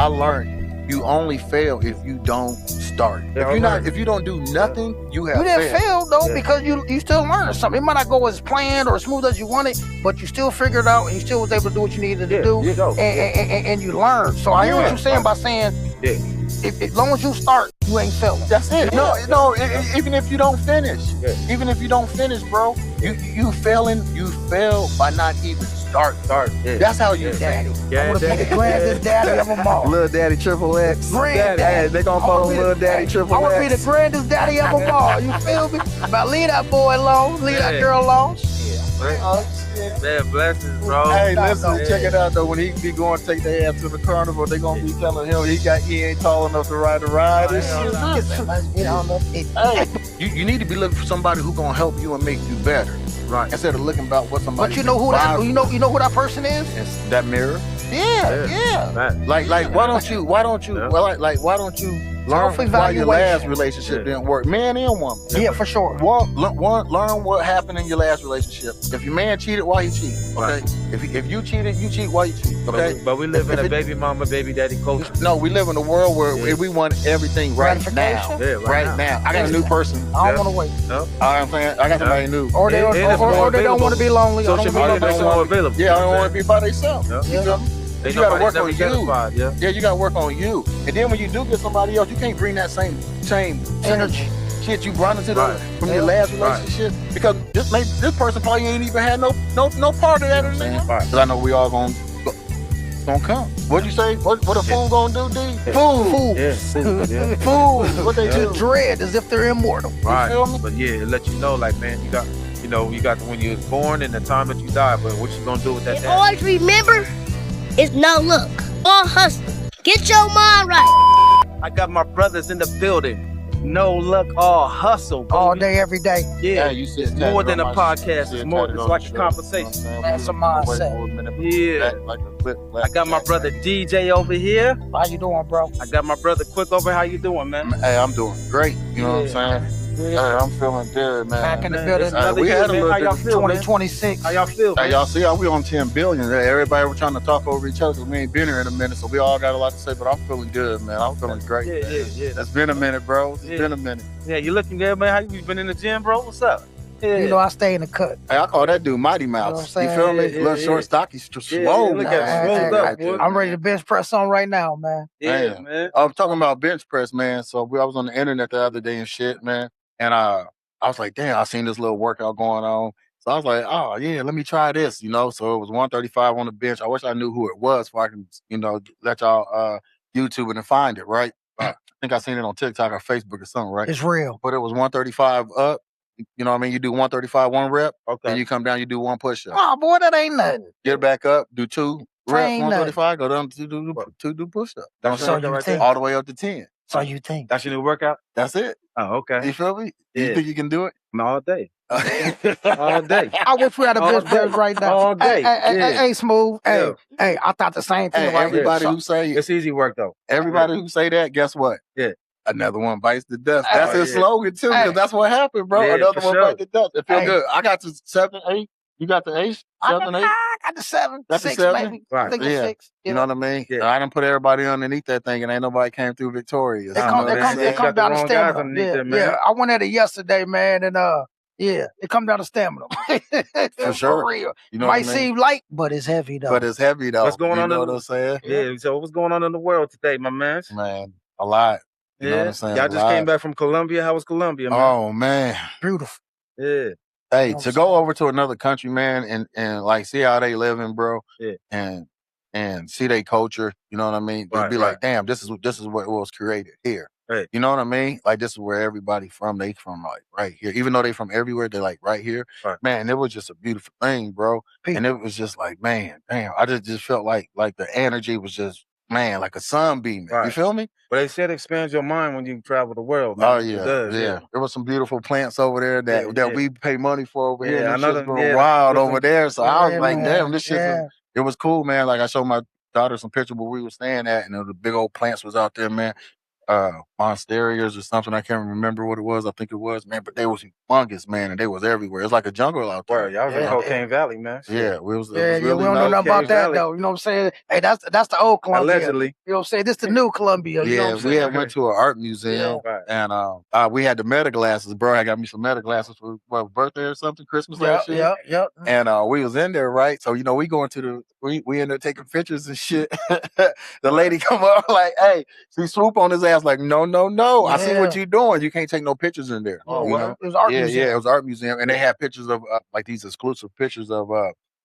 learned you only fail if you don't start. If you don't do nothing, you have You didn't fail though because you still learning something. It might not go as planned or as smooth as you wanted, but you still figured it out and you still was able to do what you needed to do, and you learned. So I hear what you're saying by saying, as long as you start, you ain't failing. That's it. No. Even if you don't finish, bro, you failing. You fail by not even start. That's how you fail. I want to be the grandest daddy of them all. Little Daddy Triple X. Granddaddy. They gonna follow Little Daddy Triple X. I want to be the grandest daddy of them all. You feel me? But leave that boy alone. Leave that girl alone. Man, blessings, bro. Hey, listen, check it out though. When he be going to take their ass to the carnival, they gonna be telling him he ain't tall enough to ride a ride and shit. Hey, you need to be looking for somebody who gonna help you and make you better, right? Instead of looking about what somebody. But you know who that? You know who that person is? It's that mirror. Yeah. Like why don't you? Why don't you learn why your last relationship didn't work, man and woman? Yeah, for sure. Learn what happened in your last relationship. If your man cheated, why he cheated? Okay. If you cheated, you cheat. Why you cheat? Okay. But we live in a baby mama, baby daddy culture. No, we live in a world where we want everything right now. Yeah, right now. I got a new person. I don't want to wait. No. I'm saying I got somebody new. Or they don't want to be lonely. Social media don't want available. Yeah, I don't want to be by themselves. You gotta work on you. Yeah, you gotta work on you. And then when you do get somebody else, you can't bring that same energy shit you brought into from your last relationship. Because this person probably ain't even had no part of that in there. Because I know we all gonna come. What'd you say? What a fool gonna do, D? Fools. Yeah. Fools. What they do? Dread as if they're immortal. Right. But yeah, it let you know, like, man, you got when you was born and the time that you died, but what you gonna do with that? Always remember, it's no look, all hustle. Get your mind right. I got my brothers in the building. No luck, all hustle. Baby. All day, every day. Yeah, you it's more than a podcast. It's more. It's like a conversation. That's a mindset. Yeah. I got my brother DJ over here. How you doing, bro? I got my brother Quick over. How you doing, man? Hey, I'm doing great. You know what I'm saying? Hey, I'm feeling good, man. Back in the building. We had a little how y'all feel, 2026. How y'all feel? Hey, y'all see how we on 10 billion. Everybody was trying to talk over each other because we ain't been here in a minute, so we all got a lot to say, but I'm feeling good, man. I'm feeling great. Yeah. It's been a minute, bro. It's been a minute. Yeah, you looking good, man? How you been in the gym, bro? What's up? Yeah. You know, I stay in the cut. Hey, I call that dude Mighty Mouse. You feel me? Little short, stocky, swole. Look at him. I'm ready to bench press on right now, man. Yeah, man. I was talking about bench press, man. So I was on the internet the other day and shit, man. And I was like, damn, I seen this little workout going on. So I was like, oh, yeah, let me try this, you know? So it was 135 on the bench. I wish I knew who it was so I can, let y'all YouTube it and find it, right? I think I seen it on TikTok or Facebook or something, right? It's real. But it was 135 up. You know what I mean? You do 135, one rep. Okay. And you come down, you do one push-up. Oh, boy, that ain't nothing. Get back up, do 2 reps, 135, go down to do push-ups. All the way up to 10. So you think. That's your new workout? That's it. Oh, okay. You feel me? Yeah. You think you can do it? All day. All day. I wish we had a bench press right now. All day. Hey, Smooth. Yeah. Hey, I thought the same thing. Hey, everybody who say it's easy work though. Everybody who say that, guess what? Yeah. Another one bites the dust. That's his slogan too, because that's what happened, bro. Yeah, Another one bites the dust. It feels Hey. good. I got the 7, 8. You got the 8, 7, 8. I got the 7, That's the 6 7? maybe. Right. I think Yeah. it's 6. You know what I mean? Yeah. I done put everybody underneath that thing, and ain't nobody came through victorious. It come down to stamina. Yeah, I went at it yesterday, man, and it come down to stamina. For sure. For real. You know Might what I mean? seem light, but it's heavy though. But it's heavy though. What's going on? You know what I'm saying? Yeah. So what's going on in the world today, my man? Man, a lot. You know what I'm saying? Y'all A just lot. came back from Colombia. How was Colombia, man? Oh man. Beautiful. Yeah. Hey, to go over to another country, man, and like see how they living, bro. Yeah. And see their culture, you know what I mean? They'd be like, damn, this is what was created here. Right. You know what I mean? Like this is where everybody from, they from like right here. Even though they from everywhere, they like right here. Right. Man, it was just a beautiful thing, bro. And it was just like, man, damn. I just felt like the energy was just, man, like a sun beaming. Right. You feel me? But they said it expands your mind when you travel the world, man. Oh It yeah, does, yeah. There was some beautiful plants over there that we pay money for over here. Yeah, And I know shit's them, going yeah, wild listen, over there. So I was yeah, like, man, damn, this shit. yeah. It was cool, man. Like I showed my daughter some pictures where we were staying at, and the big old plants was out there, man. monsterias or something. I can't remember what it was. I think it was, man, but they was humongous, man, and they was everywhere. It's like a jungle out there. Word, y'all was in Cocaine Valley, man. Shit. Yeah, it was Yeah, really we don't know nothing about that Valley. though. You know what I'm saying? Hey, that's the old Columbia. Allegedly. You know what I'm saying? This the new Columbia. You know what Yeah, I'm saying? we had went to an art museum, Right. and we had the meta glasses. Bro, I got me some meta glasses for what, birthday or something, Christmas last year. Yep. And we was in there, right? So we going to we in there taking pictures and shit. The lady come up like, hey, she swoop on his ass like, no. I see what you doing. You can't take no pictures in there. Oh, you know? it was art museum. Yeah, it was art museum, and they had pictures of like these exclusive pictures of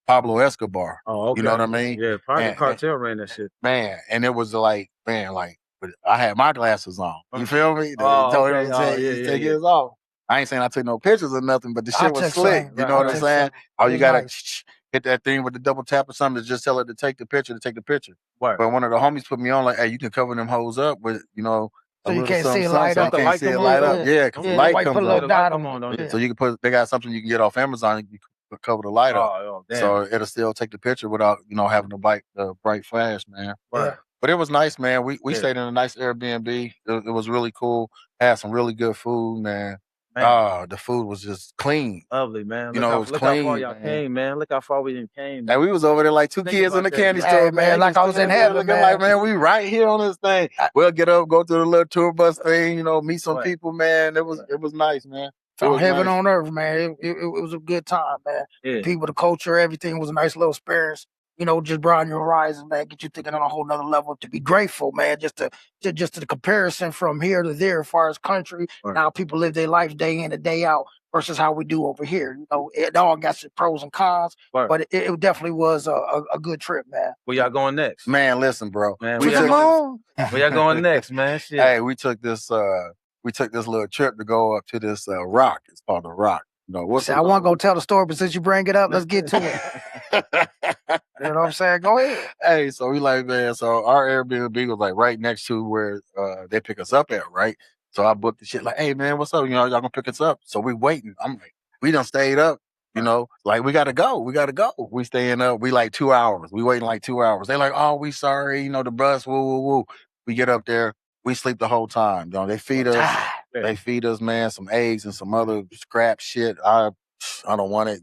Pablo Escobar. Oh, okay. You know what I mean? Yeah, Private Cartel ran that shit. Man, and it was like, but I had my glasses on. You feel me? They Oh, told okay. him to take his off. I ain't saying I took no pictures or nothing, but the I shit was took slick. some. You know what I'm saying? Oh, you It gotta was hit that thing with the double tap or something to just tell it to take the picture. Word. But one of the homies put me on like, hey, you can cover them hoes up with, you know, So a you little can't see something, it light something, up. so you can't see it light up. Yeah, because the light white comes put a little on. dot Come on. on, Yeah. So you can they got something you can get off Amazon. You can cover the light up. Oh, damn. So it'll still take the picture without, having the bright flash, man. Yeah. But it was nice, man. We stayed in a nice Airbnb. It was really cool. Had some really good food, man. The food was just clean. Lovely, man. You know, it was look how clean, far y'all man. came, man. Look how far we done came. And we was over there like two Think kids in about the that, candy man. store, Hey, man, like Just I was in sitting there heaven, looking man. like, man, we right here on this thing. We'll get up, go to the little tour bus thing, meet some Right. people, man. It was nice, man. It Found was heaven nice. on earth, man. It was a good time, man. Yeah. People, the culture, everything was a nice little experience. Just broaden your horizons, man. Get you thinking on a whole nother level. To be grateful, man. Just to the comparison from here to there, as far as country, Right. how people live their life day in and day out versus how we do over here. It all got some pros and cons, Right. but it definitely was a good trip, man. Where y'all going next? Man, listen, bro. Man, To we the got- moon. Where y'all going next, man? Shit. Hey, we took this little trip to go up to this rock. It's called the Rock. What's See, I wasn't gonna tell the story, but since you bring it up, let's get to it. You know what I'm saying? Go ahead. Hey, so we like, man, so our Airbnb was like right next to where they pick us up at, right? So I booked the shit like, hey man, what's up? Y'all gonna pick us up? So we waiting. I'm like, we done stayed up, like we gotta go. We staying up, we like 2 hours. We waiting like 2 hours. They like, oh, we sorry, the bus, woo. We get up there, we sleep the whole time. They feed us. They feed us, man, some eggs and some other scrap shit. I don't want it,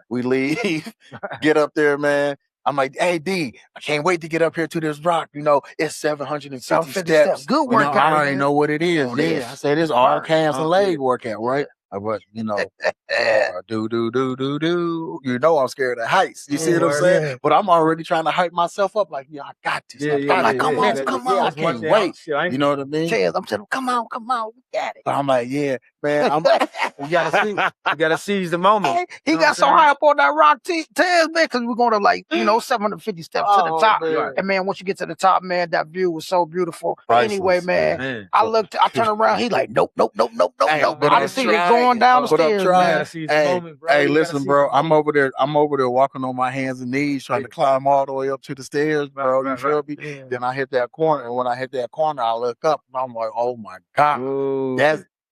We leave, get up there, man. I'm like, hey, D, I can't wait to get up here to this rock. It's 750 steps. Good workout. I already know what it is. Oh, Yeah, this. I said it's all calves and Oh, leg yeah. workout, right? But, do. I'm scared of heights. You see what I'm saying? Yeah. But I'm already trying to hype myself up like, yeah, I got this. I got it. Come on. I can't wait. You know what I mean? Chaz, I'm telling him, come on, we got it. So I'm like, yeah, man. You gotta seize the moment. He got so high up on that rock, Taz, man, because we're going to 750 steps to the top. Man. And man, once you get to the top, man, that view was so beautiful. Priceless, Anyway, man, Man. I turned around. He like, nope. Hey, but I I'm just see it trying. going down the But I'm stairs, trying. man. gotta seize the Hey, moment, bro. hey, You gotta listen, seize bro. the I'm over there walking on my hands and knees, trying to climb all the way up to the stairs, bro. You feel me? Yeah. Then I hit that corner, and when I hit that corner, I look up, and I'm like, oh my god, Ooh.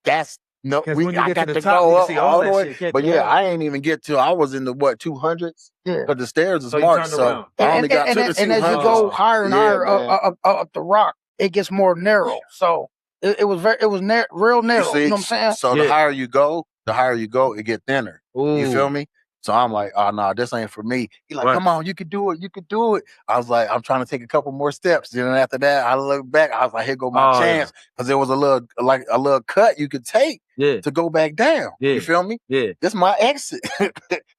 that's no. 'Cause when you I get got to to the top, go you up see all all the that way. shit, can't But you? yeah, I ain't even get to. I was in the 200s. Yeah. Because the stairs is So you marked, turned so around. I only got to the 200s. And as you go higher and Yeah, higher man. up the rock, it gets more narrow. So it was real narrow. You see, You know what I'm saying? so Yeah. the higher you go, it get thinner. You feel me? So I'm like, oh no, this ain't for me. He like, Right. come on, you could do it. I was like, I'm trying to take a couple more steps. Then after that, I look back. I was like, here go my Oh, chance, because there was a little cut you could take Yeah. to go back down. Yeah. You feel me? Yeah. This my exit.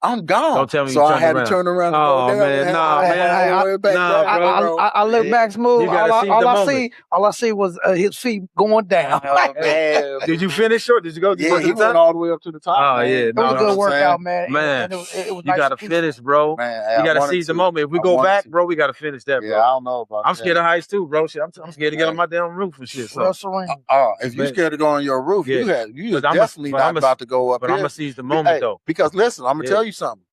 I'm gone. Don't tell me so you I turned had around. to turn around. Oh, and go down, man, and nah, I had man. all the way back Nah, down, bro. I look back smooth. You gotta seize the moment. All I see was his feet going down. Oh, man. Did you finish or did you go? Yeah, he went all the way up to the top. Oh, man. yeah, It was a You know good what I'm workout, saying? man. Man, And it was you nice gotta and peaceful. finish, bro. Man, You I gotta wanted seize the to. moment. If we I go wanted back, to. bro, we gotta finish that, Yeah, bro. I don't know about I'm that. scared of heights too, bro. Shit, I'm scared to get on my damn roof and shit. So, Real serene. If you Man. scared to go on your roof, Yeah. you But I'ma- definitely but not I'ma- about to go up but here. I'm gonna seize the moment Hey, though. because listen, I'm gonna Yeah. tell you something.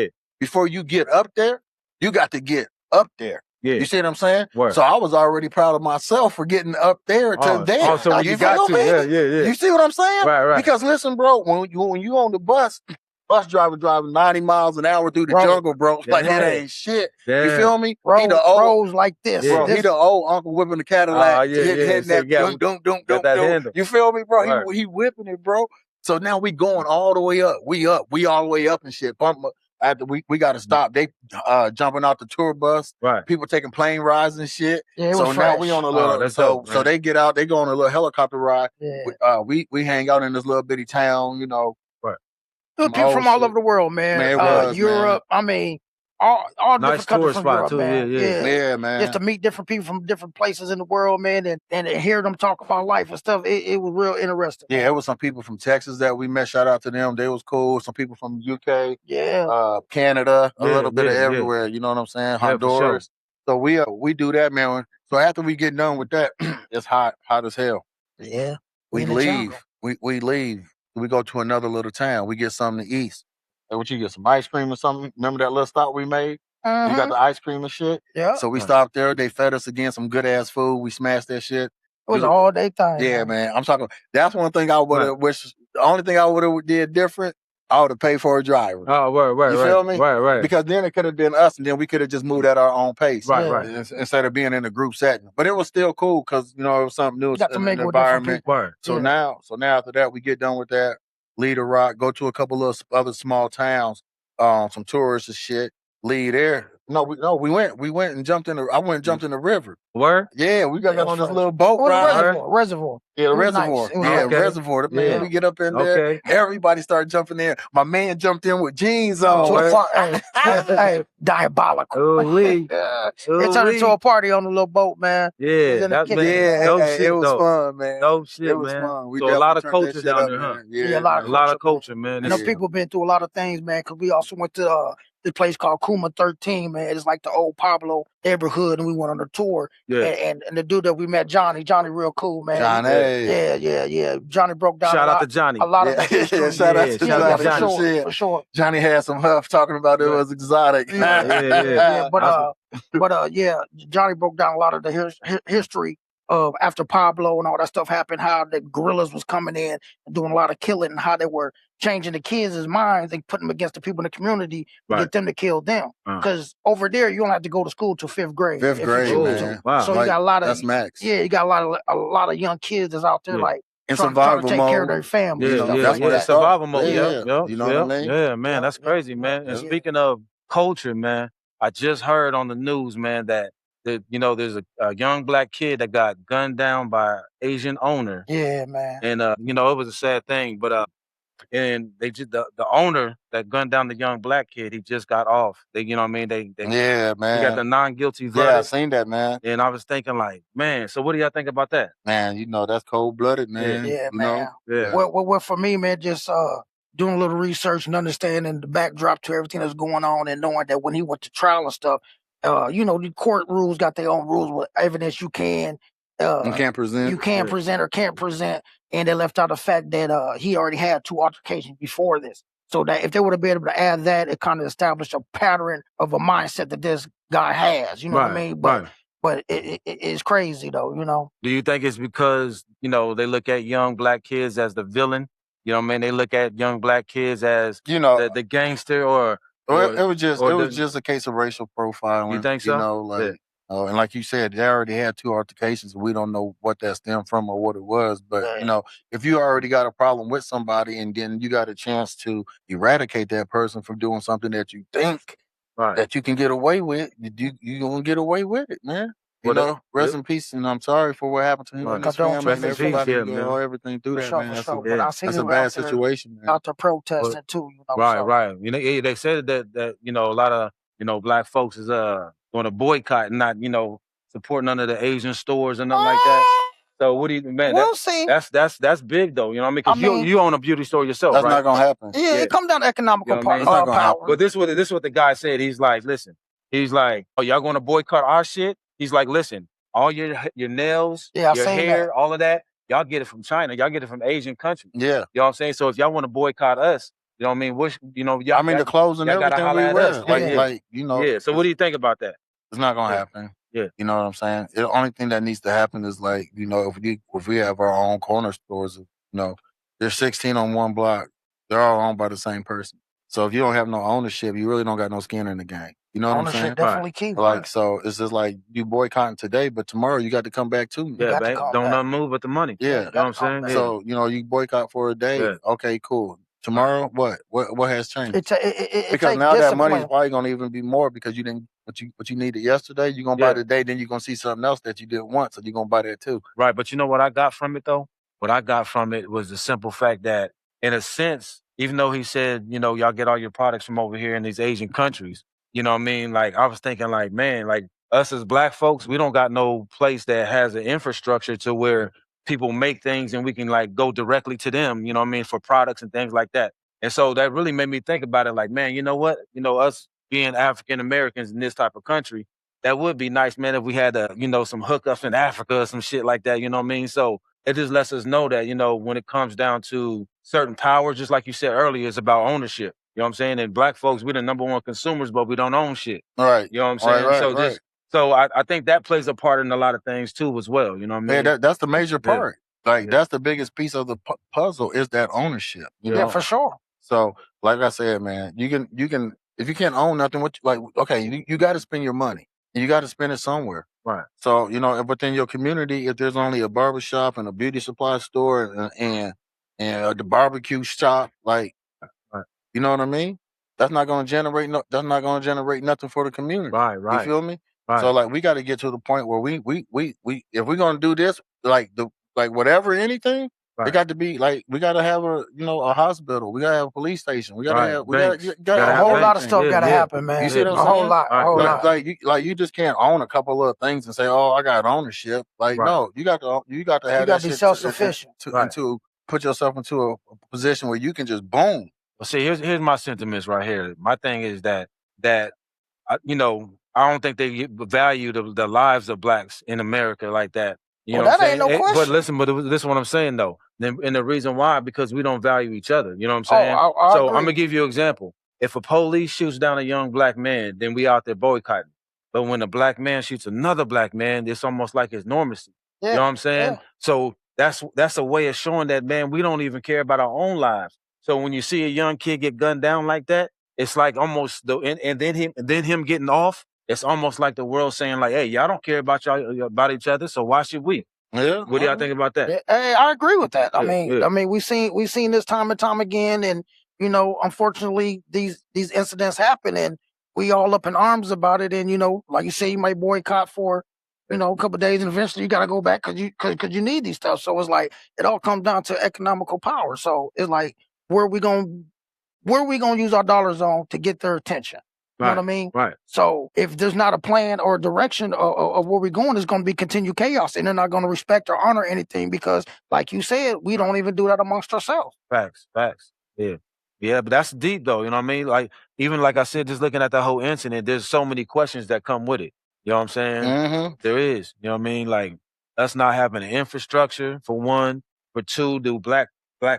Yeah. Before you get up there, you got to get up there. Yeah. You see what I'm saying? Word. So I was already proud of myself for getting up there to there. Oh, so when you feel got to, me? yeah. You see what I'm saying? Right. Because listen, bro, when you on the bus bus driver driving 90 miles an hour through the jungle, bro. Like, that ain't shit. You feel me? He the old, roads like this. bro, he the old uncle whipping the Cadillac, hitting that dum. You feel me, bro? He whipping it, bro. So now we going all the way up. We all the way up and shit. After we got to stop. They jumping out the tour bus. Right. People taking plane rides and shit. Yeah, it so was now fresh. we on a little. So they get out. They go on a little helicopter ride. Yeah. We hang out in this little bitty town. You know. Right. People from all over the world, man. Man, it was, Europe. man. I mean, all Nice different countries tourist from Europe, spot too. man. Yeah, man. Just to meet different people from different places in the world, man, and hear them talk about life and stuff. It was real interesting. Yeah, it was some people from Texas that we met. Shout out to them. They was cool. Some people from UK. Yeah. Canada. A little bit of everywhere. You know what I'm saying? Honduras. So we do that, man. So after we get done with that, it's hot as hell. Yeah. We leave. We leave. We go to another little town. We get something to eat. Like, what you get? Some ice cream or something? Remember that little stop we made? You got the ice cream and shit? Yeah. So we stopped there. They fed us again some good ass food. We smashed that shit. It was an all day thing. Yeah, man. I'm talking. That's one thing I would have wished. The only thing I would have did different, I would have paid for a driver. Oh, right. You feel me? Right. Because then it could have been us, and then we could have just moved at our own pace. Right. Instead of being in a group setting. But it was still cool because, you know, it was something new. Got to in make the with different environment. people. Right. So now after that, we get done with that. Lead a rock. Go to a couple of other small towns. Some tourists and shit. Leave there. We went and jumped in I went and jumped in the river. Where? Yeah, we got on this little boat ride. Reservoir. Yeah, the reservoir. Nice. Yeah, reservoir. Man, we get up in there. Everybody started jumping in. My man jumped in with jeans on. Hey, diabolical. It It turned into a party on the little boat, man. Yeah, it was fun, man. No shit, it was man. fun. So a lot of culture down there, huh? Yeah, a lot of culture, man. You know, people been through a lot of things, man, because we also went to this place called Kuma 13, man. It's like the old Pablo neighborhood, and we went on a tour. Yeah. And the dude that we met, Johnny real cool, man. Johnny. Yeah. Johnny broke down Shout out to Johnny. a lot of the history. Shout out to Johnny. For sure. Johnny had some huff talking about it was exotic. Yeah. But Johnny broke down a lot of the history of after Pablo and all that stuff happened, how the guerrillas was coming in and doing a lot of killing, and how they were changing the kids' minds and putting them against the people in the community to get them to kill them. Because over there, you don't have to go to school till 5th grade. 5th grade, man. Wow. So you got a lot of that's max. Yeah, you got a lot of young kids that's out there like in trying to take care of their family. That's what it's survival mode. Yeah. You know what I mean? Yeah, man, that's crazy, man. And speaking of culture, man, I just heard on the news, man, that there's a young black kid that got gunned down by an Asian owner. Yeah, man. And it was a sad thing, but and they just the owner that gunned down the young black kid, he just got off. They you know what I mean? They yeah, man. He got the non-guilty verdict. Yeah, I seen that, man. And I was thinking like, man, so what do y'all think about that? Man, that's cold-blooded, man. Yeah, man. Yeah. Well, for me, man, just doing a little research and understanding the backdrop to everything that's going on, and knowing that when he went to trial and stuff, the court rules got their own rules with evidence you can't present. You can't present or can't present, and they left out the fact that he already had 2 altercations before this. So that if they would have been able to add that, it kind of established a pattern of a mindset that this guy has. You know what I mean? But it's crazy though. You know. Do you think it's because they look at young black kids as the villain? You know what I mean? They look at young black kids as the gangster, or it was just a case of racial profiling. You think so? And like you said, they already had 2 altercations. We don't know what that stemmed from or what it was. But if you already got a problem with somebody, and then you got a chance to eradicate that person from doing something that you think that you can get away with, you gonna get away with it, man. Rest in peace, and I'm sorry for what happened to him and his family and everybody. Everything through that, man. That's a bad situation, man. Out there protesting too. Right. They said that a lot of black folks is going to boycott and not support none of the Asian stores and nothing like that. So what do you, man? We'll see. That's big though. You know what I mean? Because you own a beauty store yourself, that's right? not gonna happen. Yeah, it comes down to economical power. But this is what the guy said. He's like, listen. He's like, oh, y'all going to boycott our shit? He's like, listen, all your nails, your hair, all of that, y'all get it from China. Y'all get it from Asian countries. Yeah. You know what I'm saying? So if y'all want to boycott us, you know what I mean? Y'all the clothes and everything we wear. Yeah. So what do you think about that? It's not gonna happen. Yeah. You know what I'm saying? The only thing that needs to happen is if we have our own corner stores, there's 16 on one block. They're all owned by the same person. So if you don't have no ownership, you really don't got no skin in the game. You know what I'm saying? Ownership definitely key. Like, so it's just like you boycotting today, but tomorrow you got to come back too. Yeah, babe. Don't nothing move but the money. Yeah. You know what I'm saying? Yeah. So, you know, you boycott for a day. Yeah. Okay, cool. Tomorrow, what has changed? It Because now that money is probably gonna even be more because you didn't what you needed yesterday. You're gonna buy today, then you're gonna see something else that you didn't want, so you're gonna buy that too. Right, but you know what I got from it though? What I got from it was the simple fact that, in a sense, even though he said, you know, y'all get all your products from over here in these Asian countries, you know what I mean? Like, I was thinking, like, man, like us as black folks, we don't got no place that has an infrastructure to where people make things and we can like go directly to them, you know what I mean, for products and things like that. And so that really made me think about it like, man, you know what? You know, us being African Americans in this type of country, that would be nice, man, if we had you know, some hookups in Africa or some shit like that, you know what I mean? So it just lets us know that, you know, when it comes down to certain powers, just like you said earlier, it's about ownership. You know what I'm saying? And black folks, we're the #1 consumers, but we don't own shit. Right. You know what I'm saying? Right. So I think that plays a part in a lot of things too as well. You know what I mean? Yeah, that's the major part. Like that's the biggest piece of the puzzle is that ownership. You know? For sure. So, like I said, man, you can if you can't own nothing, you got to spend your money. You got to spend it somewhere. Right. So, you know, within your community, if there's only a barbershop and a beauty supply store and the barbecue shop, like, you know what I mean? That's not going to generate nothing for the community. Right. You feel me? Right. So, like, we got to get to the point where we if we're going to do this, whatever, anything, it got to be like we got to have a hospital. We got to have a police station. We got to have a whole lot of stuff got to happen, man. You see what I'm saying? A whole lot. Like you just can't own a couple of things and say, "Oh, I got ownership." Like no, you got to have. You got to be self-sufficient to put yourself into a position where you can just boom. Well, see, here's my sentiments right here. My thing is that you know, I don't think they value the lives of blacks in America like that. You know that what I'm ain't no saying? question. But listen, this is what I'm saying though. And the reason why, because we don't value each other. You know what I'm saying? I I'm gonna give you an example. If a police shoots down a young black man, then we out there boycotting. But when a black man shoots another black man, it's almost like it's normacy. Yeah, you know what I'm saying? Yeah. So that's a way of showing that, man, we don't even care about our own lives. So when you see a young kid get gunned down like that, it's like almost and then him getting off. It's almost like the world saying like, "Hey, y'all don't care about about each other, so why should we?" Yeah. What do y'all think about that? Hey, I agree with that. I mean, we've seen this time and time again, and you know, unfortunately, these incidents happen, and we all up in arms about it. And you know, like you say, you might boycott for a couple of days, and eventually you got to go back because you need these stuff. So it's like it all comes down to economical power. So it's like where we gonna use our dollars on to get their attention. You know what I mean? Right. So if there's not a plan or a direction of where we're going, it's going to be continued chaos, and they're not going to respect or honor anything because, like you said, we don't even do that amongst ourselves. Facts. Yeah, but that's deep though. You know what I mean? Like even like I said, just looking at the whole incident, there's so many questions that come with it. You know what I'm saying? Mm-hmm. There is. You know what I mean? Like us not having an infrastructure for one. For two, do black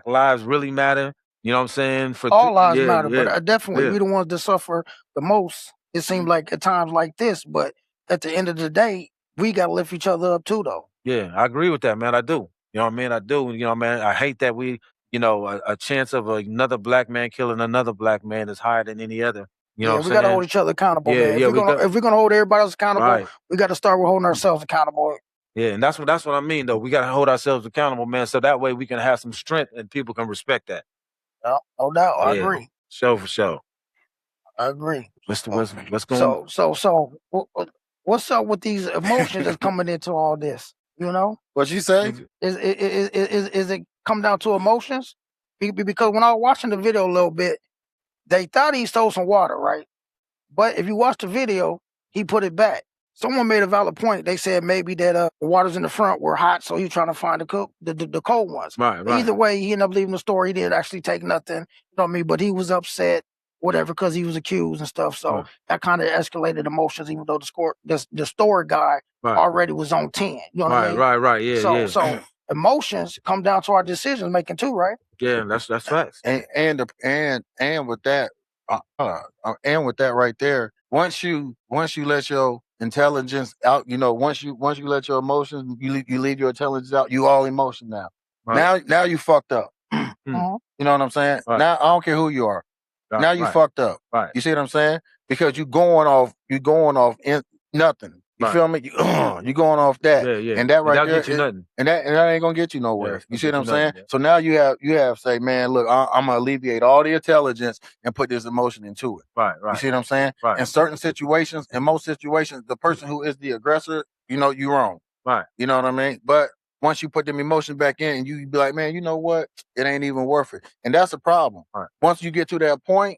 lives really matter? You know what I'm saying? For all lives matter, but definitely we the ones that suffer the most. It seems like at times like this, but at the end of the day, we got to lift each other up too, though. Yeah, I agree with that, man. I do. You know what I mean? I do. You know, man, I hate that we, a chance of another black man killing another black man is higher than any other. You know what I'm saying? We got to hold each other accountable, man. If we're gonna hold everybody else accountable, we got to start with holding ourselves accountable. Yeah, and that's what I mean, though. We got to hold ourselves accountable, man, so that way we can have some strength and people can respect that. No doubt. I agree. For sure. I agree. What's going on? So what's up with these emotions that's coming into all this? You know? What you say? Is it come down to emotions? Because when I was watching the video a little bit, they thought he stole some water, right? But if you watch the video, he put it back. Someone made a valid point. They said maybe that the waters in the front were hot, so he's trying to find the cold ones. Right. Either way, he ended up leaving the store. He didn't actually take nothing, you know what I mean? But he was upset, whatever, because he was accused and stuff. So that kind of escalated emotions, even though the store guy already was on 10. You know what I mean? Right. Yeah. So emotions come down to our decision making too, right? Yeah, that's facts. And with that, right there, once you let your intelligence out, once you let your emotions, you leave your intelligence out, you all emotion now. Now you fucked up. You know what I'm saying? Now I don't care who you are. Now you fucked up. Right. You see what I'm saying? Because you going off in nothing. You feel me? You going off that. Yeah. And that right that'll there, get you nothing. and that ain't gonna get you nowhere. You see what I'm get you saying? nothing, So now you have say, man, look, I'm gonna alleviate all the intelligence and put this emotion into it. Right. You see what I'm saying? Right. In certain situations, in most situations, the person who is the aggressor, you wrong. Right. You know what I mean? But once you put them emotions back in, and you be like, man, you know what? It ain't even worth it. And that's the problem. Right. Once you get to that point,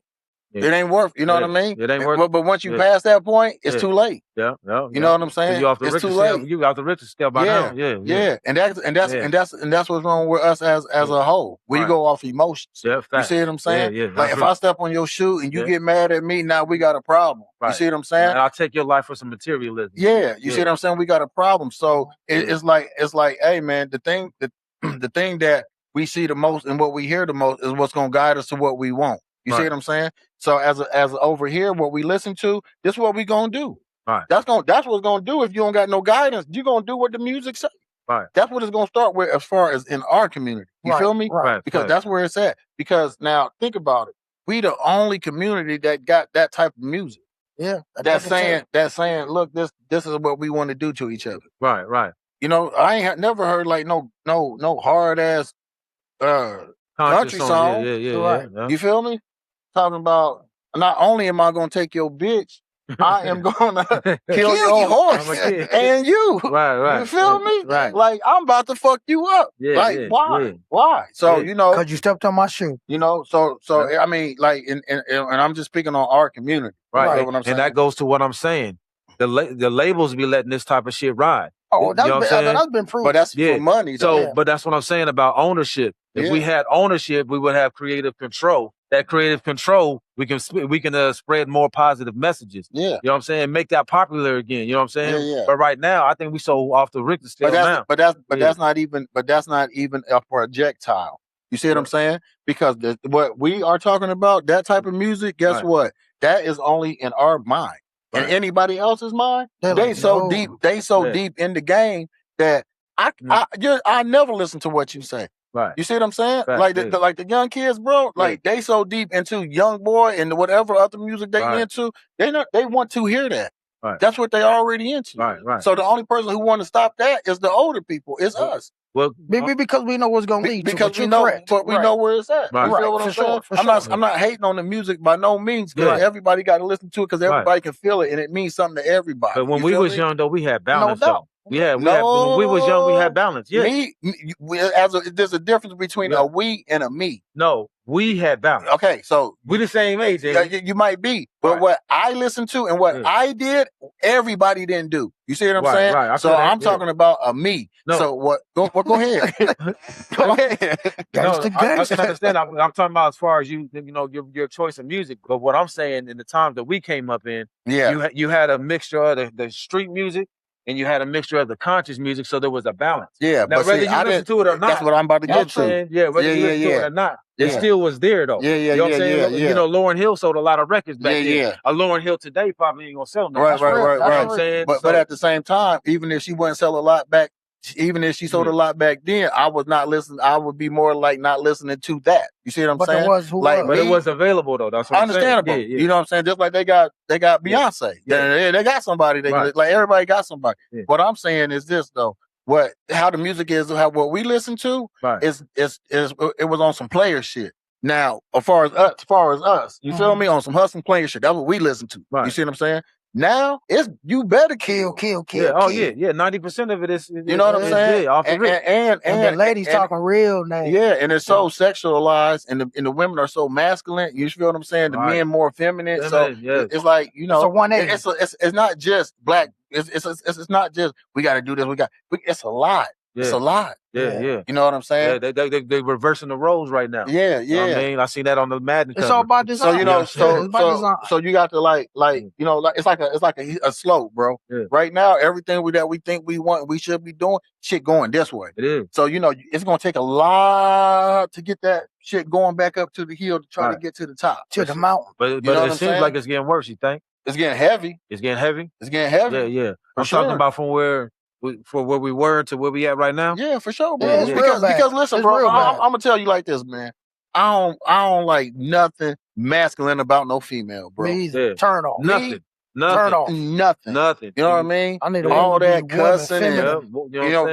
it ain't worth. You know what I mean? It ain't worth. But once you pass that point, it's too late. Yeah. You know what I'm saying? You off the it's Richter too scale. late. You off the Richter scale by now. Yeah. And that's what's wrong with us as a whole. We go off emotions. Yeah, you see what I'm saying? Yeah. Like if I step on your shoe and you get mad at me, now we got a problem. Right. You see what I'm saying? And I'll take your life for some materialism. Yeah, you see what I'm saying? We got a problem. So it's like, hey man, the thing that we see the most and what we hear the most is what's gonna guide us to what we want. You see what I'm saying? So as over here, what we listen to, this is what we gonna do. Right. That's what's gonna do. If you don't got no guidance, you gonna do what the music say. Right. That's what it's gonna start with as far as in our community. You feel me? Right. Because that's where it's at. Because now think about it. We the only community that got that type of music. Yeah. That's saying, look, this is what we want to do to each other. Right. I ain't never heard like no hard ass country song. Yeah. You feel me? Talking about not only am I gonna take your bitch, I am gonna kill your horse and you. Right. You feel me? Right. Like I'm about to fuck you up. Why? Why? So because you stepped on my shoe. So I mean, like, and I'm just speaking on our community. Right. You know what I'm saying? And that goes to what I'm saying. The labels be letting this type of shit ride. Oh, that's been proven. But that's for money. So, but that's what I'm saying about ownership. If we had ownership, we would have creative control. That creative control, we can spread more positive messages. Yeah. You know what I'm saying? Make that popular again. You know what I'm saying? Yeah. But right now, I think we so off the Richter scale now. But that's not even a projectile. You see what I'm saying? Because what we are talking about, that type of music, guess what? That is only in our mind. In anybody else's mind, they so deep in the game that I never listen to what you say. Right. You see what I'm saying? Like the young kids, bro. Like they so deep into Young Boy and whatever other music they into, they want to hear that. Right. That's what they already into. Right. So the only person who want to stop that is the older people. It's us. Well, because we know what's going to lead to. Because we know where it's at. Right. You feel what I'm saying? I'm not hating on the music by no means. Because everybody got to listen to it because everybody can feel it and it means something to everybody. But when we was young, though, we had balance. No doubt. When we was young, we had balance. Yeah. There's a difference between a we and a me. No, we had balance. Okay, so we the same age. You might be, but what I listened to and what I did, everybody didn't do. You see what I'm saying? Right. So I'm talking about a me. No. So what? Go ahead. Go ahead. I can understand. I'm talking about as far as your choice of music. But what I'm saying, in the times that we came up in, you had a mixture of the street music. And you had a mixture of the conscious music, so there was a balance. Yeah, now, but whether you listen to it or not, that's what I'm about to get to. Whether you listen to it or not, it still was there though. You know what I'm saying? Yeah. You know, Lauryn Hill sold a lot of records back then. Yeah. A Lauryn Hill today probably ain't gonna sell no. Right. You know what I'm saying? But at the same time, even if she wouldn't sell a lot back, even if she sold a lot back then, I was not listening. I would be more like not listening to that. You see what I'm saying? But it was available though. That's what understandable. I'm saying. You know what I'm saying? Just like they got Beyonce. They got somebody. Like everybody got somebody. Yeah. What I'm saying is this though. How the music is, what we listen to is it was on some player shit. Now, as far as us, you feel me? On some hustling player shit. That's what we listen to. You see what I'm saying? Now it's you better kill. Yeah, 90% of it is. You know what I'm saying? Off the rip. And the ladies talking real name. Yeah, and it's so sexualized, and the women are so masculine. You feel what I'm saying? The men more feminine. So it's like it's a 180. It's not just black. It's not just we got to do this. It's a lot. Yeah. It's a lot. Yeah. You know what I'm saying? Yeah, they reversing the roles right now. Yeah. You know what I mean, I seen that on the Madden. It's all about design. So you got to like it's like a slope, bro. Yeah. Right now, everything that we think we want, we should be doing, shit going this way. It is. So it's gonna take a lot to get that shit going back up to the hill to try to get to the top, to the mountain. But it seems like it's getting worse. You think? It's getting heavy. It's getting heavy. It's getting heavy. Yeah. I'm talking about from where we were to where we at right now. Yeah, for sure, bro. Yeah, because listen, bro, I'm gonna tell you like this, man. I don't like nothing masculine about no female, bro. Me either. Turn off. Nothing. Turn off. Nothing. You know what I mean? I need all that women cussing and feminine.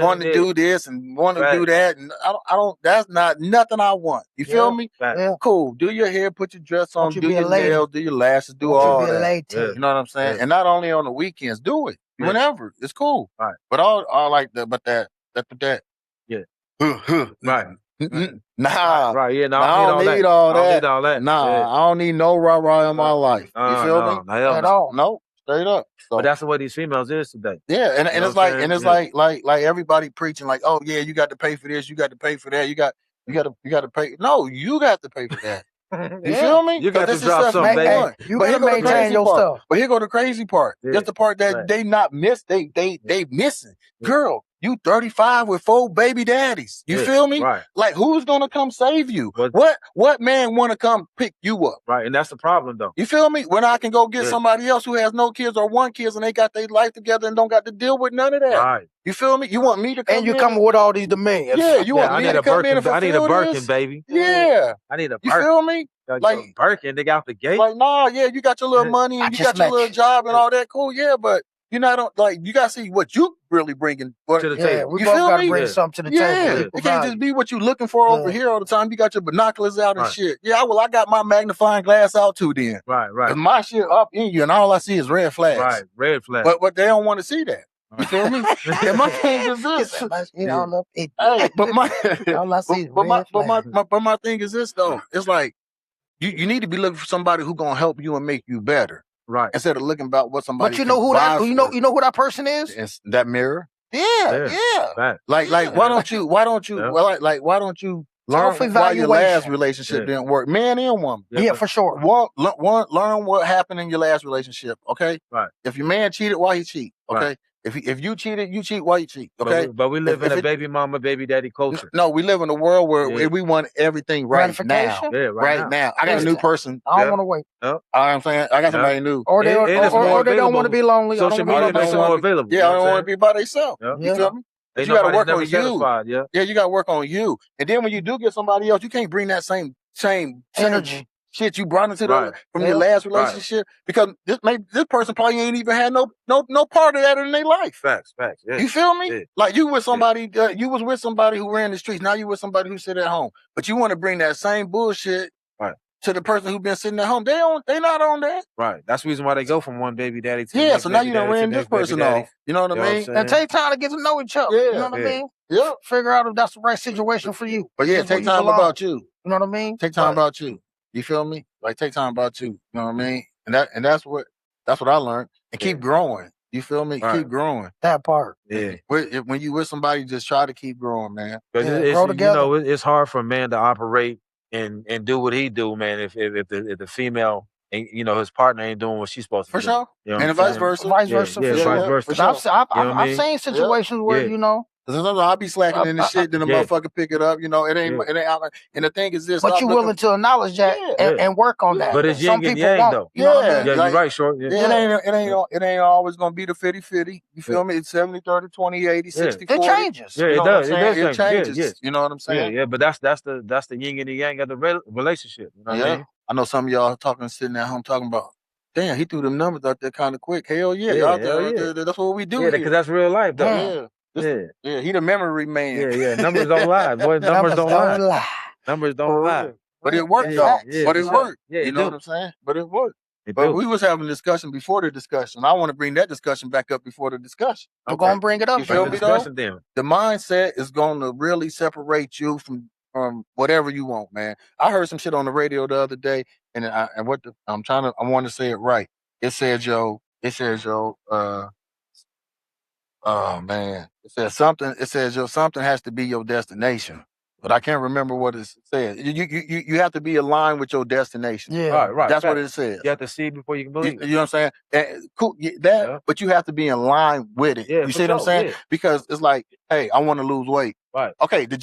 wanting to do this and wanting to do that, and I don't. That's not nothing I want. You feel me? Yeah. Cool. Do your hair, put your dress on, you do be a your lady. nails, do your lashes, do Won't all you be a that. lady? You know what I'm saying? And not only on the weekends, do it whenever. It's cool. Right. But all like that. But that. Yeah. Right. Nah. Right. Yeah. No, I don't need all that. I don't need all that. Nah, I don't need no rah-rah in my life. You feel me? At all. No, straight up. So, But that's the way these females is today. yeah, and You know it's what I'm like, saying? and it's Yeah. like everybody preaching like, oh yeah, you got to pay for this, you got to pay for that, you got to pay. No, you got to pay for that. You feel me? You got 'Cause to this is drop stuff something, you baby. want. You But here gotta go the maintain crazy your part. stuff. But here go the crazy part. Yeah. That's the part that Right. they not miss. They missing. Girl, you 35 with 4 baby daddies. You Yeah. feel me? Right. Like who's gonna come save you? What- What man wanna come pick you up? Right. And that's the problem, though. You feel me? When I can go get Yeah. somebody else who has no kids or 1 kid and they got their life together and don't got to deal with none of that. Right. You feel me? You want me to come And you in? coming with all these demands. Yeah, you want I me need to a come in and Birkin. I need a fulfill Birkin, this? baby. Yeah. I need a You Birkin. feel me? Like Birkin, they got out the gate. Like, nah, yeah, you got your little Yeah. money I and you just got your met little you. job and all that. Cool, yeah, but you're not like you gotta see what you really bringing To the Yeah, table. we You both feel gotta me? bring Yeah. something to the Yeah, table. it Equal can't value. just be what you looking for over Yeah. here all the time. You got your binoculars out and Right. shit. Yeah, well, I got my magnifying glass out too then. Right. Right. Cause my shit up in you and all I see is red flags. Right. Red flag. But they don't want to see that. You feel me? And my thing is this. Hey, but my All I see is but my red but my, flags. but my thing is this though. It's like you need to be looking for somebody who gonna help you and make you better Right. instead of looking about what somebody. But you know who that you know who that person is? It's that mirror. Yeah. Fact. Like why don't you Yeah. well, like why don't you learn why your last relationship Yeah. didn't work, man and woman. Yeah, but- for sure. Learn what happened in your last relationship. Okay, Right. If your man cheated, why he cheat? Okay, Right. if you cheated, you cheat. Why you cheat? Okay, But we live If in a it- baby mama, baby daddy culture. no, we live in a world where Yeah. we want everything right now. Gratification? Yeah. Right now, I got a new person. I don't Yeah. want to wait. You know what I'm saying? I got somebody new. Or they, And it's more or they don't want to available. be lonely. I Social don't wanna media be makes it lonely. more available. Yeah, I don't want to be by themselves. Yeah. You feel me? But Ain't you got to nobody's work never on you. satisfied, yeah. Yeah, you got to work on you. And then when you do get somebody else, you can't bring that same Energy. shit you brought into Right. from your last relationship because this person probably ain't even had no part of that in their life. Facts. Yeah. You feel me? Yeah. Like you with somebody, you was with somebody who ran the streets. Now you with somebody who sit at home, but you want to bring that same bullshit Right. to the person who been sitting at home. They not on that. Right. That's the reason why they go from one baby daddy to the Yeah, next so now baby you done daddy to ran the this next baby person daddy. off. You know what I You know what I'm mean? saying? And take time to get to know each other. Yeah. You know what I Yeah. mean? Yeah. Figure out if that's the right situation for you. But yeah, That's where take you time belong. about you. You know what I mean? Take time Right. about you. You feel me? Like take time about you. You know what I mean? And that's what I learned. And keep growing. You feel me? Right. Keep growing. That part. Yeah. When you with somebody, just try to keep growing, man. Because Yeah, it's, grow you together. know, it's hard for a man to operate and do what he do, man. If the female, ain't, you know, his partner ain't doing what she's supposed to For do. sure. You know what And I'm vice saying? versa. Vice Yeah, versa. yeah, for yeah, sure. vice versa. for Because sure. I've You know what I I've mean? seen situations where Yeah. you know, Because sometimes I'll be slacking in the shit, then the Yeah. motherfucker pick it up. You know, it ain't. Yeah. And the thing is this. but stop you looking- willing to acknowledge that Yeah. and work on that. But it's Some yin and people yang, won't. though. You know what I Yeah. mean? Yeah, Like- you're right, short. Yeah. It ain't always gonna be the 50-50. You feel me? It's 70-30, 20-80, 60-40. It changes. Yeah, You it know what I'm does. It saying? does It change. changes. Yeah, You know what I'm yeah, saying? yeah. But that's the yin and the yang of the relationship. You know what I Yeah. mean? I know some of y'all sitting at home talking about, damn, he threw them numbers out there kind of quick. Hell yeah, Yeah, y'all hell yeah. that's what we do Yeah, here. because that's real life, though. Yeah. Yeah, Yeah, he the memory man. yeah. Numbers don't lie, boy. Numbers don't lie. Numbers don't lie. But it worked Yeah, though. yeah, But it yeah. worked. Yeah, you it know do. what I'm saying? But it worked. It But do. we was having a discussion before the discussion. I want to bring that discussion back up before the discussion. I'm gonna bring it up. You feel Bring the me though? discussion then. The mindset is going to really separate you from whatever you want, man. I heard some shit on the radio the other day, and I want to say it right. It says, oh man. It says something has to be your destination. But I can't remember what it said. You have to be aligned with your destination. Yeah. Right. That's what fact. it says. You have to see before you can You, believe it. you know what I'm saying? Cool, Yeah. but you have to be in line with it. Yeah, you for see what I'm sure, saying? yeah. Because it's like, hey, I want to lose weight. Right. Okay, the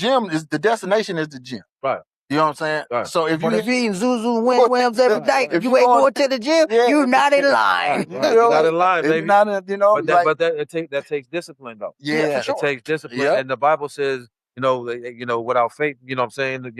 destination is the gym. Right. You know what I'm saying? Right. So if But you if you eating Zuzu Whams every day, If you you ain't going- going to the gym, Yeah. you're not in line. Right. You're not in line, it's baby. not a, you know, But that takes discipline, though. yeah, for sure. It takes discipline, Yep. and the Bible says, without faith, you know what I'm saying,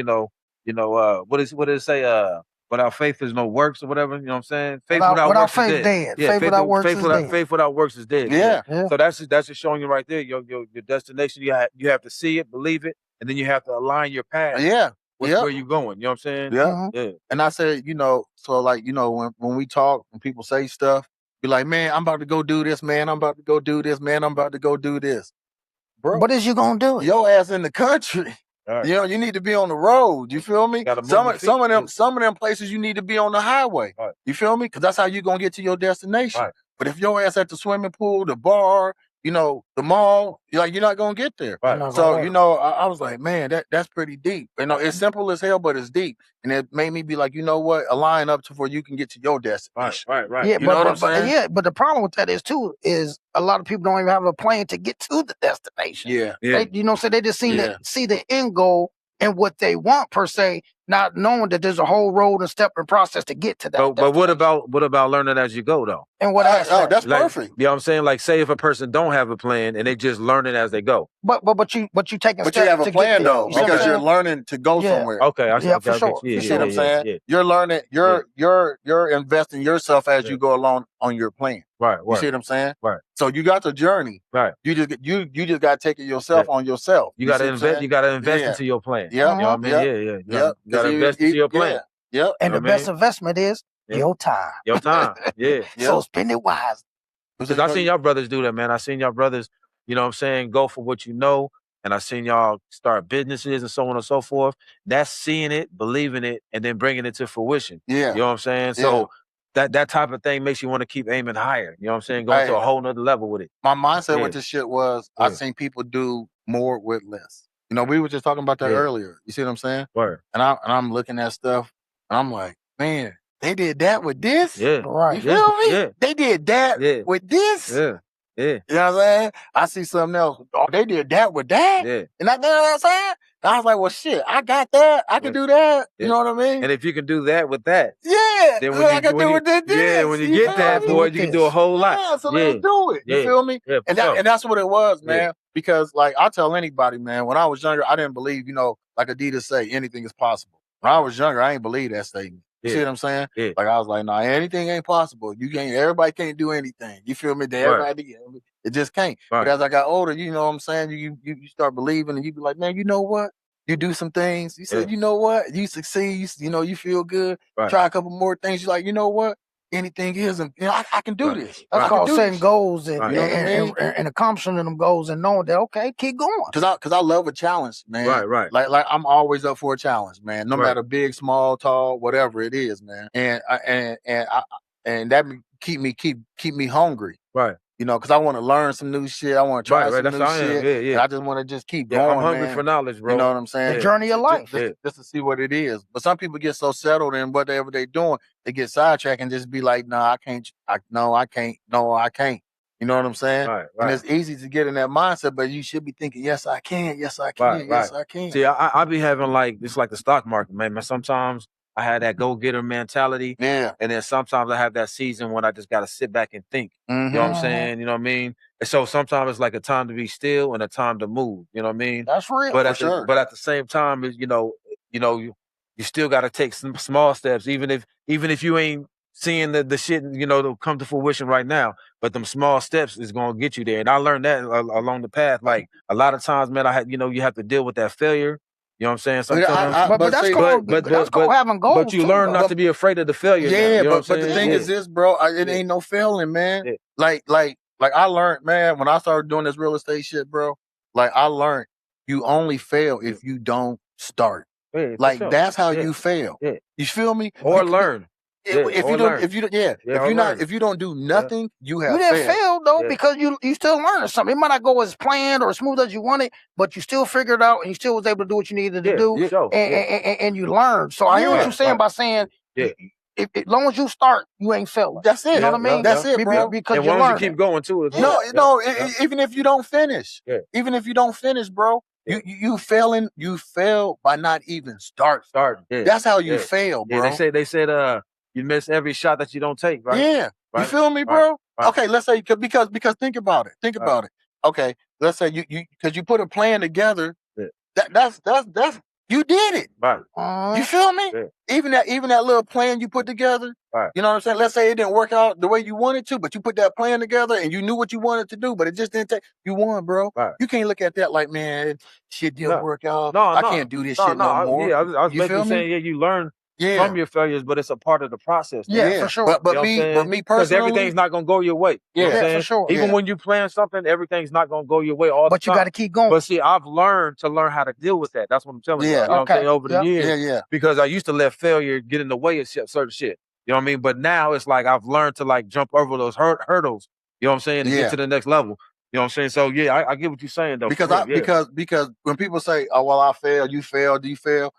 what does it say? Without faith is no works or whatever. You know what I'm saying? Faith Without works faith is dead. Yeah, faith without works is dead. Faith without works is dead. Yeah. So that's just showing you right there. Your destination. You have to see it, believe it, and then you have to align your path. Yeah. With where you going. You know what I'm saying? Yeah. Yeah. And I said, so like, when we talk, when people say stuff, be like, man, I'm about to go do this, man. I'm about to go do this, man. I'm about to go do this. Bro, what is you gonna do? Your ass in the country. Right. You need to be on the road. You feel me? Some of them places you need to be on the highway. Right. You feel me? Because that's how you gonna get to your destination. Right. But if your ass at the swimming pool, the bar, the mall, you're not gonna get there. Right. So I was like, man, that's pretty deep. It's simple as hell, but it's deep, and it made me be like, you know what? Align up to where you can get to your destination. Right. Yeah, You know what I'm saying? But the problem with that is a lot of people don't even have a plan to get to the destination. Yeah. They, so they just see the end goal and what they want per se, not knowing that there's a whole road and step and process to get to that. But what about learning as you go though? And what that's like, perfect. You know what I'm saying? Like, say if a person don't have a plan and they just learning as they go. But you taking steps you have a to plan get there, though, because you're learning to go somewhere. Okay, for sure. You see what I'm saying? Yeah. You're learning. You're investing yourself as you go along on your plan. Right. You see what I'm saying? Right. So you got the journey. Right. You just got to take it yourself on yourself. You got to invest. You got to invest into your plan. Yeah. You know what I mean? Yeah. You got to invest into your plan. Yeah. And the best investment is your time. Your time. Yeah. So spend it wisely. Because I seen y'all brothers do that, man. I seen y'all brothers, you know what I'm saying, go for what you know. And I seen y'all start businesses and so on and so forth. That's seeing it, believing it, and then bringing it to fruition. Yeah. You know what I'm saying? So that type of thing makes you want to keep aiming higher. You know what I'm saying? Going to a whole nother level with it. My mindset with this shit was I seen people do more with less. We were just talking about that earlier. You see what I'm saying? Word. And I'm looking at stuff and I'm like, man, they did that with this? Yeah. Right. You feel me? Yeah. They did that with this? Yeah. Yeah. You know what I'm saying? I see something else. Oh, they did that with that? Yeah. And you know what I'm saying? And I was like, well, shit, I got that. I can do that. You know what I mean? And if you can do that with that, then when you get that, boy, you can do a whole lot. Yeah, so let's do it. You feel me? Yeah, and that's what it was, man. Because like I tell anybody, man, when I was younger, I didn't believe, like Adidas say, anything is possible. When I was younger, I ain't believe that statement. You see what I'm saying? Yeah. Like I was like, nah, anything ain't possible. Everybody can't do anything. You feel me? It just can't. Right. But as I got older, you know what I'm saying? You start believing and you be like, man, you know what? You do some things. You said, you know what? You succeed. You feel good. Right. Try a couple more things. You're like, you know what? Anything is, I can do this. That's called setting goals and, Right. and accomplishing them goals and knowing that, okay, keep going. Cause I love a challenge, man. Right. Like I'm always up for a challenge, man. No matter big, small, tall, whatever it is, man. And that keep me hungry. Right. Cause I want to learn some new shit. I want to try some new shit. Yeah. And I just want to just keep going. I'm hungry man. for knowledge, bro. You know what I'm saying? The journey of life. Just to see what it is. But some people get so settled in whatever they're doing, they get sidetracked and just be like, nah, I can't. No, I can't. You know what I'm saying? Right. And it's easy to get in that mindset, but you should be thinking, yes, I can. Yes, I can. Right. Yes, I can. See, I be having it's like the stock market, man. Sometimes I had that go-getter mentality. Yeah. And then sometimes I have that season when I just got to sit back and think. Mm-hmm. You know what I'm saying? You know what I mean? And so sometimes it's like a time to be still and a time to move. You know what I mean? That's real. But at the same time, you still got to take some small steps, even if you ain't seeing the shit, to come to fruition right now. But them small steps is gonna get you there. And I learned that along the path. Like a lot of times, man, you have to deal with that failure. You know what I'm saying? Sometimes, but that's called having goals. But you learn not to be afraid of the failure. Yeah, now, but the thing is this, bro, it ain't no failing, man. Yeah. Like I learned, man, when I started doing this real estate shit, bro, like I learned you only fail if you don't start. Yeah, like sure. that's how you fail. Yeah. You feel me? Or learn. If you don't do nothing, you have didn't fail though because you still learning something. It might not go as planned or as smooth as you wanted, but you still figured out and you still was able to do what you needed to do, and you learned. So I hear what you're saying by saying, if as long as you start, you ain't failing. That's it. You know what I mean? That's it, bro. Because and you once you keep going too. Even if you don't finish, bro, you failing. You fail by not even starting. Yeah. That's how you fail, bro. Yeah, they said you miss every shot that you don't take, right? Yeah. Right? You feel me, bro? Right. Okay, let's say because think about it. Think about it. Okay, let's say you because you put a plan together. Yeah. That's you did it. Right. You feel me? Yeah. Even that little plan you put together. Right. You know what I'm saying? Let's say it didn't work out the way you wanted to, but you put that plan together and you knew what you wanted to do, but it just didn't take. You won, bro. Right. You can't look at that like, man, shit didn't work out. No, I can't do this shit no more. Yeah, I was You feel basically me? saying, yeah, you learn from your failures, but it's a part of the process. Yeah, for sure. But You know me because personally, everything's not gonna go your way. You know what I'm Yeah, saying? for sure. Even when you plan something, everything's not gonna go your way all the But time. you got to keep going. But see, I've learned how to deal with that. That's what I'm telling you. Yeah. You know what I'm saying? Over the Yep. years. Yeah. Because I used to let failure get in the way of certain shit. You know what I mean? But now it's like I've learned to like jump over those hurdles. You know what I'm saying? And get to the next level. You know what I'm saying? So yeah, I get what you're saying though. Because when people say, "Oh well, I failed," you failed, you failed.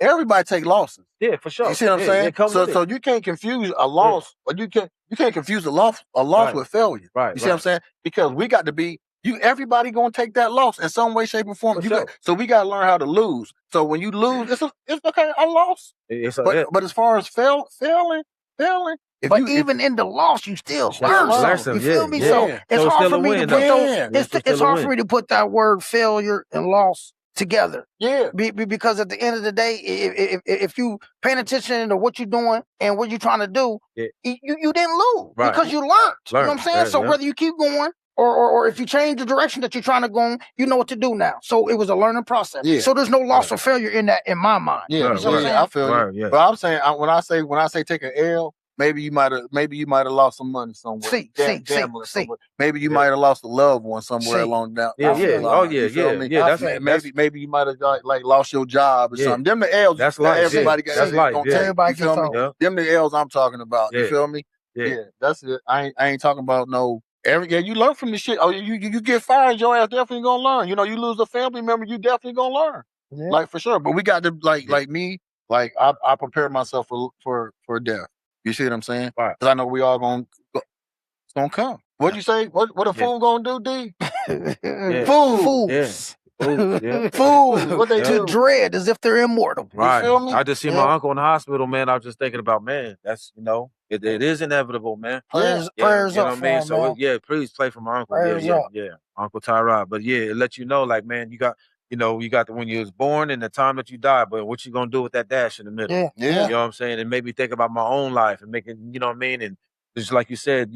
Everybody take losses. Yeah, for sure. You see what I'm saying? So you can't confuse a loss, or you can't confuse a loss with failure. Right. You see what I'm saying? Because we got to be everybody gonna take that loss in some way, shape, or form. So we gotta learn how to lose. So when you lose, it's okay, a loss. But as far as failing, But even in the loss, you still learn something. You feel me? So it's hard for me to put it's hard for me to put that word failure and loss together. Yeah. Because at the end of the day, if you paying attention to what you're doing and what you're trying to do, you didn't lose because you learned. You know what I'm saying? So whether you keep going or if you change the direction that you're trying to go in, you know what to do now. So it was a learning process. Yeah. So there's no loss or failure in that in my mind. Yeah, You know what I'm saying? I feel you. But I'm saying when I say take an L, maybe you might have lost some money somewhere. Maybe you might have lost a loved one somewhere along down. Maybe you might have like lost your job or something. Them the L's. That's life. Everybody that's life. Everybody you feel me? Them the L's I'm talking about. You feel me? Yeah, that's it. I ain't talking about no. You learn from the shit. Oh, you get fired, your ass definitely gonna learn. You know, you lose a family member, you definitely gonna learn. Yeah. Like for sure. But we got to like me. Like I prepare myself for death. You see what I'm saying? Right. Because I know we all it's gonna come. What'd you say? What a fool gonna do, D? Fools. Fools. What they do? To dread as if they're immortal. Right. You feel me? I just see my uncle in the hospital, man. I was just thinking about, man, that's it is inevitable, man. Prayers you know up what I mean? for him, man. Please play for my uncle. Prayers up. Uncle Tyrod. But it lets you know, like, man, you got when you was born and the time that you died, but what you gonna do with that dash in the middle? Yeah. You know what I'm saying? It made me think about my own life and making, you know what I mean? And just like you said,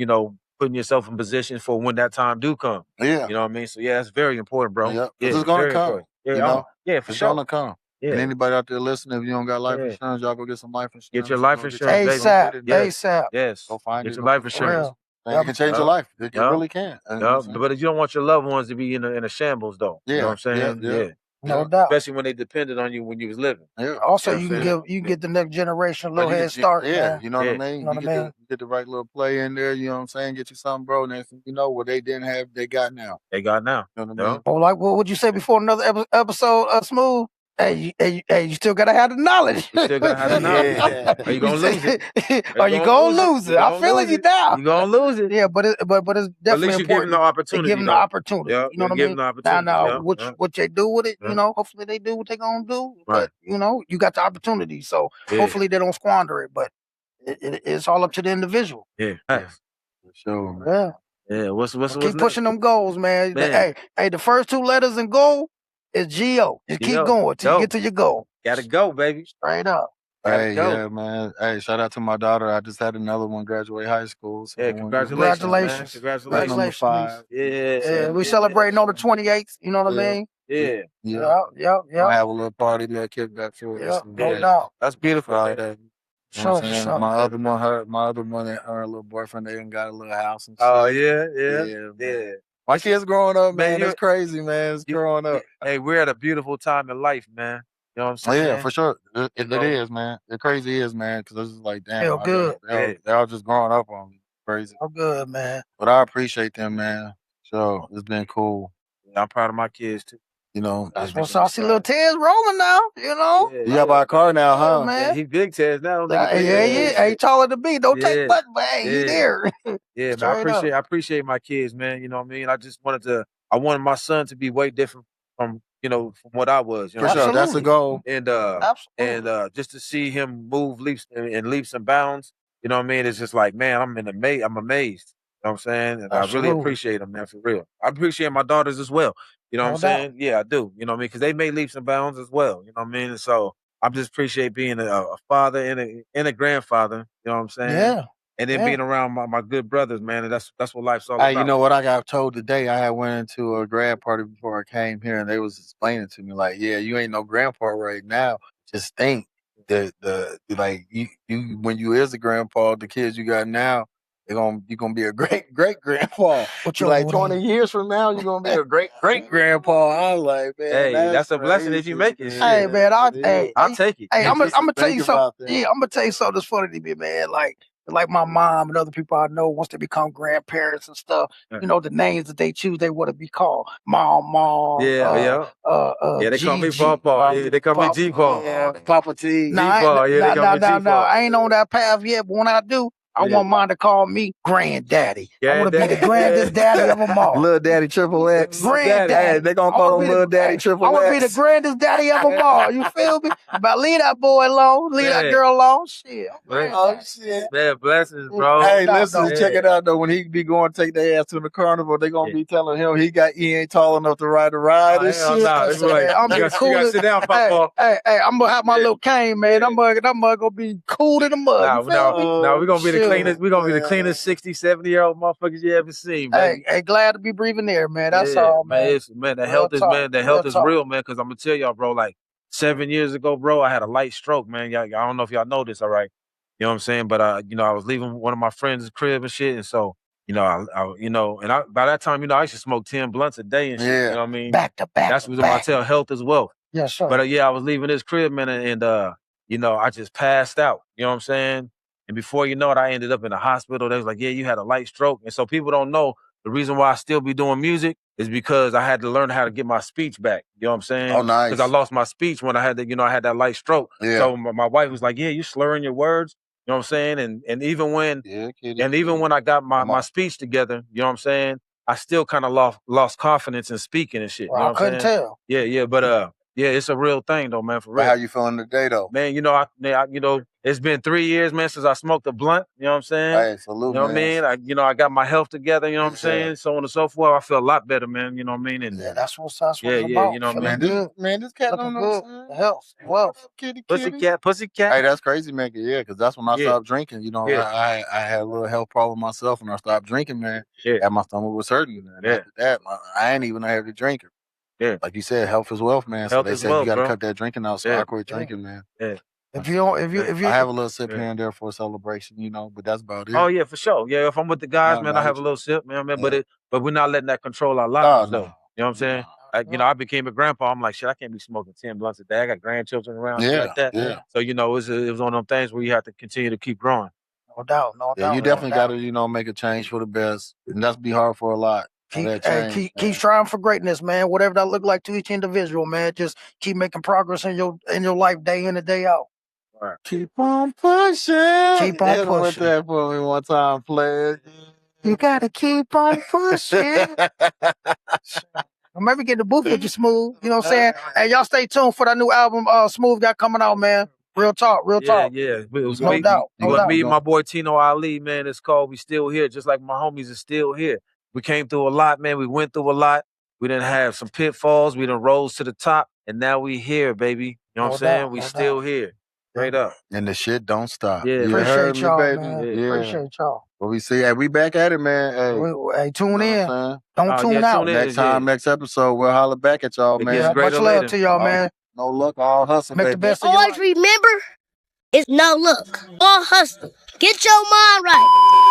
putting yourself in position for when that time do come. Yeah. You know what I mean? So that's very important, bro. Yeah. It's gonna come. For It's sure. gonna come. Yeah. And anybody out there listening, if you don't got life insurance, y'all go get some life insurance. Get your life insurance, baby. ASAP. Yes. Go find Get your life insurance. It can change your life. It really can. But you don't want your loved ones to be in a shambles, though. You know what I'm saying? Yeah. No doubt. Especially when they depended on you when you was living. Yeah. Also, you can get the next generation a little head start. Yeah, man. you know what I mean? You get the right little play in there, you know what I'm saying? Get you something, bro. And what they didn't have, they got now. They got now. You know what I mean? Or like what would you say before another episode of Smooth? Hey, you still gotta have the knowledge. You still gotta have the knowledge. Are you gonna lose it? Are you gonna lose it? I'm feeling you now. You gonna lose it. Yeah, but it's definitely at least you give them the opportunity. Give them the opportunity. Yeah, you know what I mean? Now, what they do with it, hopefully they do what they gonna do. Right. But you got the opportunity, so hopefully they don't squander it. But it's all up to the individual. Yeah. For sure, man. Yeah. What's keep pushing them goals, man. Hey, the first two letters in goal is G-O. Just keep going till you get to your goal. Gotta go, baby. Straight up. Hey, yeah, man. Hey, shout out to my daughter. I just had another one graduate high school. So congratulations. Congratulations. 5. Yeah, we celebrating on the 28th. You know what I mean? Yeah. I have a little party, little kickback for us. No doubt. That's beautiful out there. Sure. My other one, her little boyfriend, they even got a little house and shit. Oh, yeah. My kids growing up, man. It's crazy, man. It's growing up. Hey, we're at a beautiful time in life, man. You know what I'm saying? Yeah, for sure. It is, man. It crazy is, man, because it's like, damn. Feel good. They're all just growing up on me. Crazy. Feel good, man. But I appreciate them, man. So it's been cool. Yeah, I'm proud of my kids, too. That's what's I see little Ted's rolling now, You got by a car now, huh? Yeah, man. He big Ted's now. He taller than me. Don't take button, but hey, he there. Yeah, man, I appreciate my kids, man. You know what I mean? I wanted my son to be way different from what I was. For sure, that's the goal. And just to see him move leaps and bounds, you know what I mean? It's just like, man, I'm amazed. You know what I'm saying? And I really Absolutely. appreciate them, man, for real. I appreciate my daughters as well. You know what I'm No doubt. saying? Yeah, I do. You know what I mean? Because they made leaps and bounds as well. You know what I mean? And so I just appreciate being a father and a grandfather. You know what I'm saying? Yeah. And then Yeah. being around my good brothers, man. And that's what life's all Hey, about. you know what I got told today? I had went into a grad party before I came here, and they was explaining to me like, yeah, you ain't no grandpa right now. Just think that like you when you is a grandpa, the kids you got now, you're gonna be a great grandpa. What You your like boy 20 years from now, you're gonna be a great grandpa. I was like, man, Hey, that's a blessing if you make it. crazy, Hey, man, I'll I'll take it. Hey, I'm Just gonna to tell you think something. about that. Yeah, I'm gonna tell you something that's funny to me, man. Like my mom and other people I know, once they become grandparents and stuff, you know, the names that they choose, they want to be called mom, Yeah, they call me Gigi, Papa. Yeah, they call me G-Paw. Yeah, Papa T. G-Paw, yeah, they call me G-Paw. I ain't on that path yet, but when I do, I Yeah. want mine to call me Granddaddy. I want to be the Granddaddy. grandest daddy of them all. Lil Daddy Triple X. Granddaddy. Hey, they gonna I call wanna him be the- Lil Daddy hey, Triple I want to be X. the grandest daddy of them all. You feel me? But leave that boy alone. Leave that Man. girl alone. Shit. Man. Oh shit. Man, blessings, bro. Hey, No, listen, no. check it out though. When he be going to take their ass to the carnival, they gonna Yeah. be telling him he ain't tall enough to ride the ride and Hell shit. nah. They be like, I'm you the gotta coolest. sit down, Hey, Papa. hey, I'm gonna have my little cane, man. I'm gonna be cool in the mud. Nah, You feel me? no, we're gonna be the Shoot. cleanest. We're gonna be the cleanest 60, 70-year-old motherfuckers you ever seen, baby. Hey, glad to be breathing air, man. That's Yeah, all, man. Man, the Real health is talk, man, the real health is talk. real, man. Because I'm gonna tell y'all, bro. Like 7 years ago, bro, I had a light stroke, man. Y'all, I don't know if y'all know this, all right? You know what I'm saying? But you know, I was leaving one of my friends' crib and shit, and so you know, by that time, you know, I used to smoke 10 blunts a day and shit. Yeah. You know what I mean? Back to back. That's to what I back. tell health as well. Yes, sir. But yeah, I was leaving this crib, man, and you know, I just passed out. You know what I'm saying? And before you know it, I ended up in the hospital. They was like, "Yeah, you had a light stroke." And so people don't know the reason why I still be doing music is because I had to learn how to get my speech back. You know what I'm saying? Oh, nice. Because I lost my speech when I had I had that light stroke. Yeah. So my wife was like, "Yeah, you slurring your words." You know what I'm saying? And even when when I got my speech together, you know what I'm saying? I still kind of lost confidence in speaking and shit. Well, you know I what couldn't I'm saying? tell. Yeah, but yeah, it's a real thing though, man, for But real. how you feeling today though? Man, you know, it's been 3 years, man, since I smoked a blunt. You know what I'm saying? Hey, salute, You know what I mean? I got my health together. You know what I'm saying? So on and so forth. I feel a lot better, man. You know what I mean? And Yeah, that's what it's about. yeah, you know what I mean? Man, this cat Looking don't know good. what I'm saying. Health, wealth. Kitty. Pussycat. Hey, that's crazy, man. Yeah, because that's when I Yeah. stopped drinking. You know, Yeah. I had a little health problem myself when I stopped drinking, man. Yeah. And my stomach was hurting. And Yeah. after that, I ain't even have to drink it. Yeah. Like you said, health is wealth, man. So Health they is said wealth, you got to bro. cut that drinking out. So Yeah. I quit drinking, man. Yeah. If you I have a little sip here and there for a celebration, you know, but that's about it. Oh yeah, for sure. Yeah, if I'm with the guys, No, man, no, I have a you- little sip, man. Yeah. But we're not letting that control our lives, no. though. You know what I'm saying? You know, I became a grandpa. I'm like, shit, I can't be smoking 10 blunts a day. I got grandchildren around, shit like that. Yeah. So you know, it was one of them things where you have to continue to keep growing. No doubt, no Yeah, doubt. you definitely got to, you know, make a change for the best. And that's be hard for a lot. Keep striving for greatness, man. Whatever that look like to each individual, man. Just keep making progress in your life, day in and day out. Right. Keep on pushing. Keep on Hit 'em with pushing. that for me one time, play. You gotta keep on pushing. Or maybe get in the booth with you, Smooth. You know what I'm saying? Hey, y'all stay tuned for that new album Smooth got coming out, man. Real talk, real talk. Yeah. It was No me, doubt, It no was doubt. me and my boy Tino Ali, man. It's called We Still Here, just like my homies are still here. We came through a lot, man. We went through a lot. We didn't have some pitfalls. We done rose to the top, and now we here, baby. You know what I'm saying? We still here. Straight up. And the shit don't stop. Yeah, you Appreciate heard me, y'all, baby. man. Yeah. Appreciate y'all. Well, we see. Hey, we back at it, man. Hey, Hey, tune in. you know Don't tune yeah, out. tune in. next time, next episode, we'll holler back at y'all, It man. gets Yeah, greater much love later. to y'all, man. No luck, all hustle, Make the baby. best of your life. Always remember, it's no look, all hustle. Get your mind right.